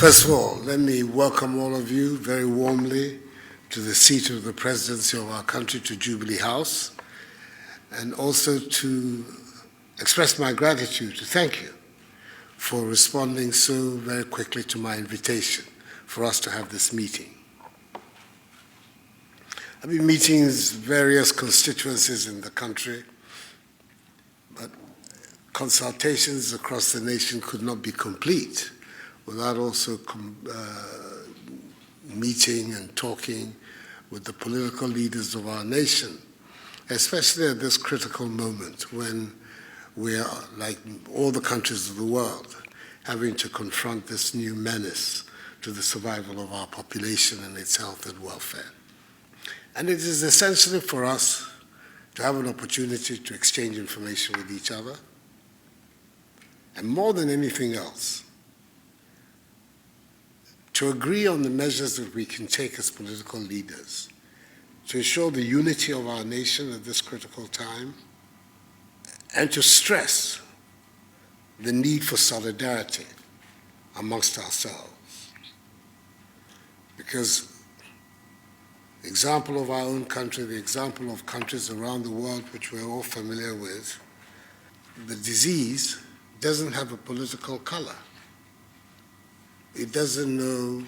First of all, let me welcome all of you very warmly to the seat of the presidency of our country, to Jubilee House, and also to express my gratitude, to thank you for responding so very quickly to my invitation for us to have this meeting. I've been meeting various constituencies in the country, but consultations across the nation could not be complete without also meeting and talking with the political leaders of our nation, especially at this critical moment when we are, like all the countries of the world, having to confront this new menace to the survival of our population and its health and welfare. And it is essentially for us to have an opportunity to exchange information with each other, and more than anything else, to agree on the measures that we can take as political leaders to ensure the unity of our nation at this critical time, and to stress the need for solidarity amongst ourselves. Because the example of our own country, the example of countries around the world which we're all familiar with, the disease doesn't have a political color. It doesn't know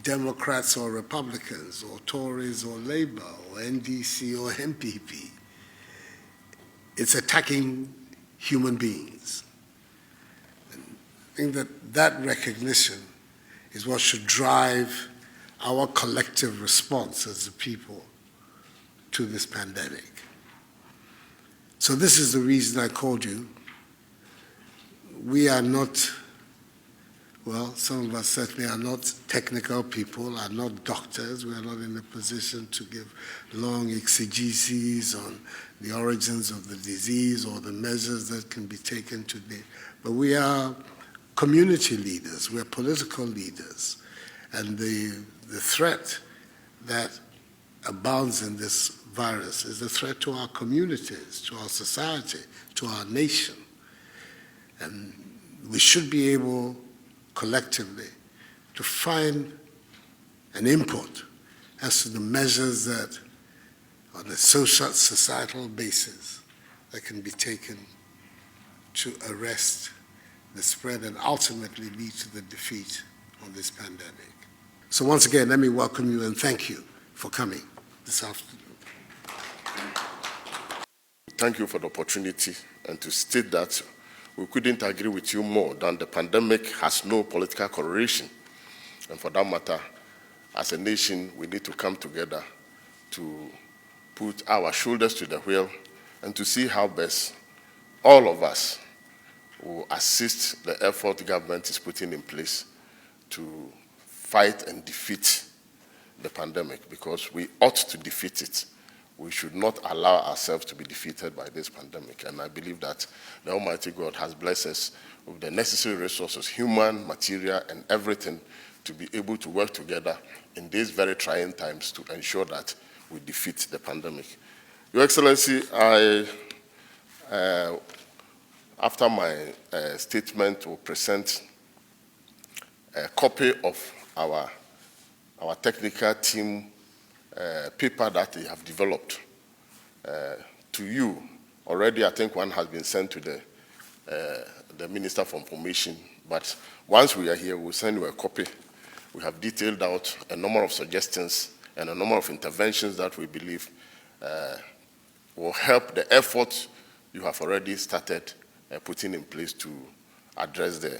Democrats or Republicans or Tories or Labour or NDC or MPP. It's attacking human beings. And I think that that recognition is what should drive our collective response as a people to this pandemic. So this is the reason I called you. We are not, well, some of us certainly are not technical people, are not doctors. We are not in a position to give long exegeses on the origins of the disease or the measures that can be taken today. But we are community leaders, we are political leaders. And the threat that abounds in this virus is a threat to our communities, to our society, to our nation. And we should be able collectively to find an input as to the measures that, on a social, societal basis, that can be taken to arrest the spread and ultimately lead to the defeat of this pandemic. So once again, let me welcome you and thank you for coming this afternoon. Thank you for the opportunity, and to state that we couldn't agree with you more than the pandemic has no political correlation. And for that matter, as a nation, we need to come together to put our shoulders to the wheel and to see how best all of us will assist the effort the government is putting in place to fight and defeat the pandemic, because we ought to defeat it. We should not allow ourselves to be defeated by this pandemic. And I believe that the Almighty God has blessed us with the necessary resources, human, material, and everything, to be able to work together in these very trying times to ensure that we defeat the pandemic. Your Excellency, after my statement, will present a copy of our technical team paper that they have developed to you. Already, I think one has been sent to the Minister for Information, but once we are here, we'll send you a copy. We have detailed out a number of suggestions and a number of interventions that we believe will help the effort you have already started putting in place to address the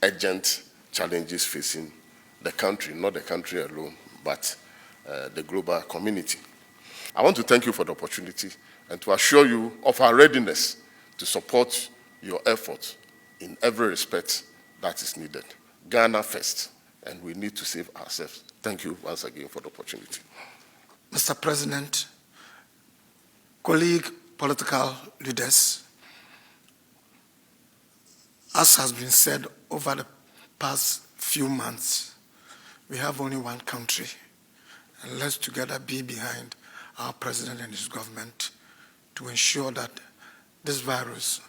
urgent challenges facing the country, not the country alone, but the global community. I want to thank you for the opportunity and to assure you of our readiness to support your efforts in every respect that is needed. Ghana first, and we need to save ourselves. Thank you once again for the opportunity. Mr. President, colleague political leaders, as has been said over the past few months, we have only one country, and let's together be behind our president and his government to ensure that this virus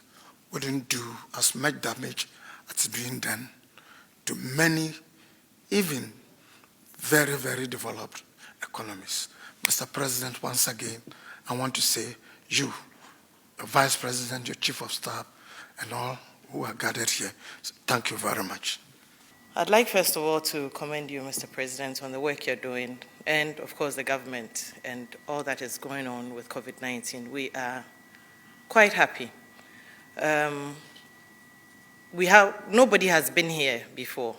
wouldn't do as much damage as it's being done to many even very, very developed economies. Mr. President, once again, I want to say you, the Vice President, your Chief of Staff, and all who are gathered here, thank you very much. I'd like, first of all, to commend you, Mr. President, on the work you're doing, and, of course, the government and all that is going on with COVID-19. We are quite happy. Nobody has been here before,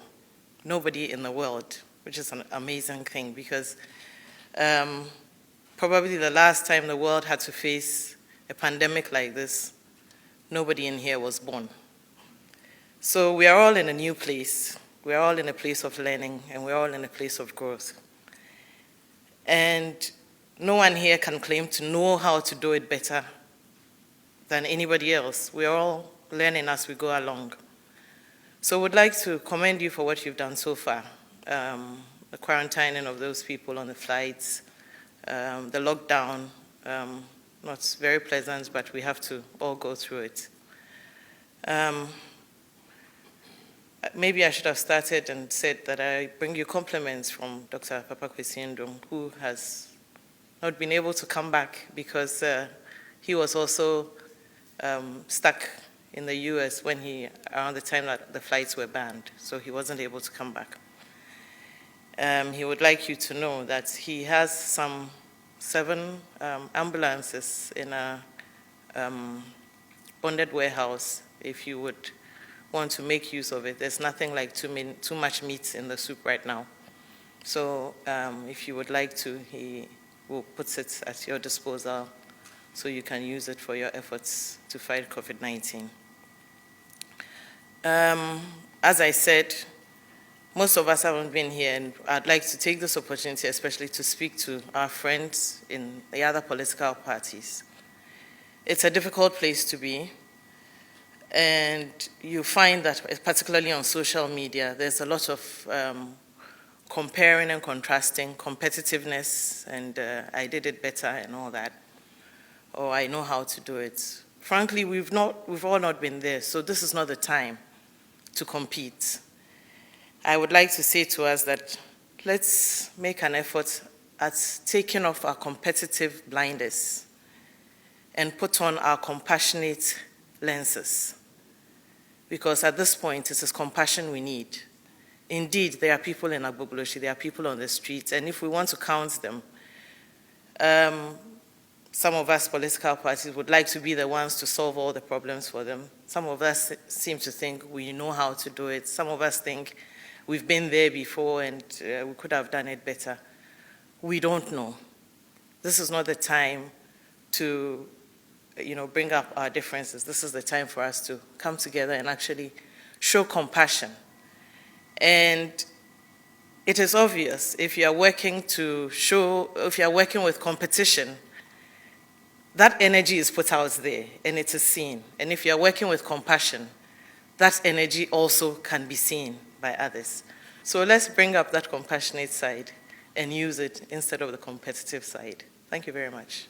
nobody in the world, which is an amazing thing, because probably the last time the world had to face a pandemic like this, nobody in here was born. So we are all in a new place. We are all in a place of learning, and we're all in a place of growth. And no one here can claim to know how to do it better than anybody else. We're all learning as we go along. So I would like to commend you for what you've done so far. The quarantining of those people on the flights, the lockdown, not very pleasant, but we have to all go through it. Maybe I should have started and said that I bring you compliments from Dr. Papa Kwesi Ndom, who has not been able to come back because he was also stuck in the US around the time that the flights were banned, so he wasn't able to come back. He would like you to know that he has some 7 ambulances in a bonded warehouse, if you would want to make use of it. There's nothing like too much meat in the soup right now. So if you would like to, he will put it at your disposal so you can use it for your efforts to fight COVID-19. As I said, most of us haven't been here, and I'd like to take this opportunity especially to speak to our friends in the other political parties. It's a difficult place to be, and you find that, particularly on social media, there's a lot of comparing and contrasting, competitiveness, and I did it better and all that, or I know how to do it. Frankly, we've all not been there, so this is not the time to compete. I would like to say to us that let's make an effort at taking off our competitive blinders and put on our compassionate lenses. Because at this point, it is compassion we need. Indeed, there are people in Agbogboloshi, there are people on the streets, and if we want to count them, some of us political parties would like to be the ones to solve all the problems for them. Some of us seem to think we know how to do it. Some of us think we've been there before and we could have done it better. We don't know. This is not the time to bring up our differences. This is the time for us to come together and actually show compassion. And it is obvious if you are working with competition, that energy is put out there and it is seen. And if you are working with compassion, that energy also can be seen by others. So let's bring up that compassionate side and use it instead of the competitive side. Thank you very much.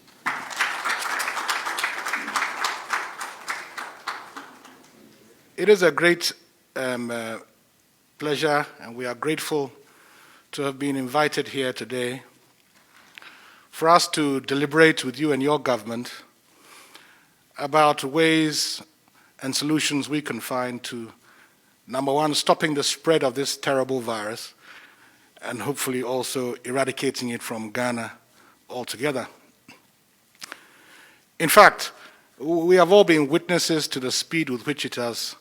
It is a great pleasure, and we are grateful to have been invited here today for us to deliberate with you and your government about ways and solutions we can find to, number one, stopping the spread of this terrible virus, and hopefully also eradicating it from Ghana altogether. In fact, we have all been witnesses to the speed with which it has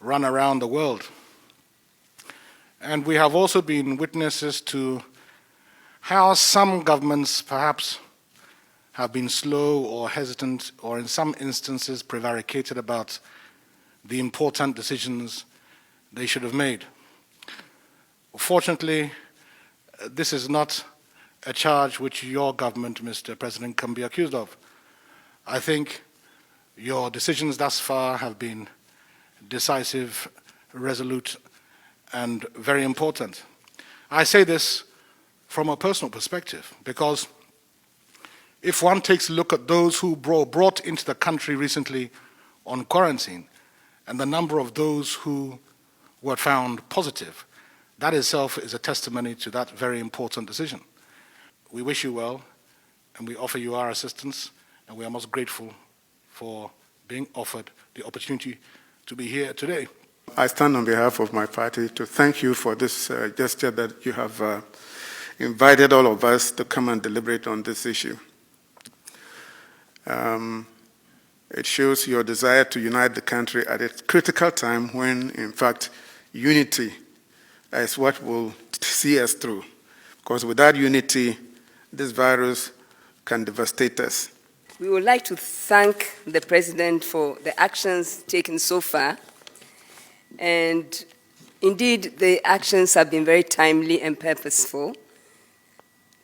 run around the world. And we have also been witnesses to how some governments perhaps have been slow or hesitant, or in some instances prevaricated about the important decisions they should have made. Fortunately, this is not a charge which your government, Mr. President, can be accused of. I think your decisions thus far have been decisive, resolute, and very important. I say this from a personal perspective, because if one takes a look at those who brought into the country recently on quarantine, and the number of those who were found positive, That itself is a testimony to that very important decision. We wish you well, and we offer you our assistance, and we are most grateful for being offered the opportunity to be here today. I stand on behalf of my party to thank you for this gesture that you have invited all of us to come and deliberate on this issue. It shows your desire to unite the country at a critical time when, in fact, unity is what will see us through. Because without unity, this virus can devastate us. We would like to thank the President for the actions taken so far. And indeed, the actions have been very timely and purposeful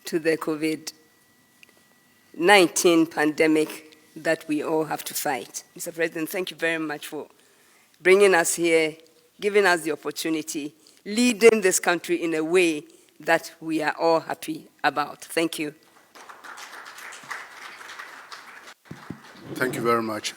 to the COVID-19 pandemic that we all have to fight. Mr. President, thank you very much for bringing us here, giving us the opportunity, leading this country in a way that we are all happy about. Thank you. Thank you very much.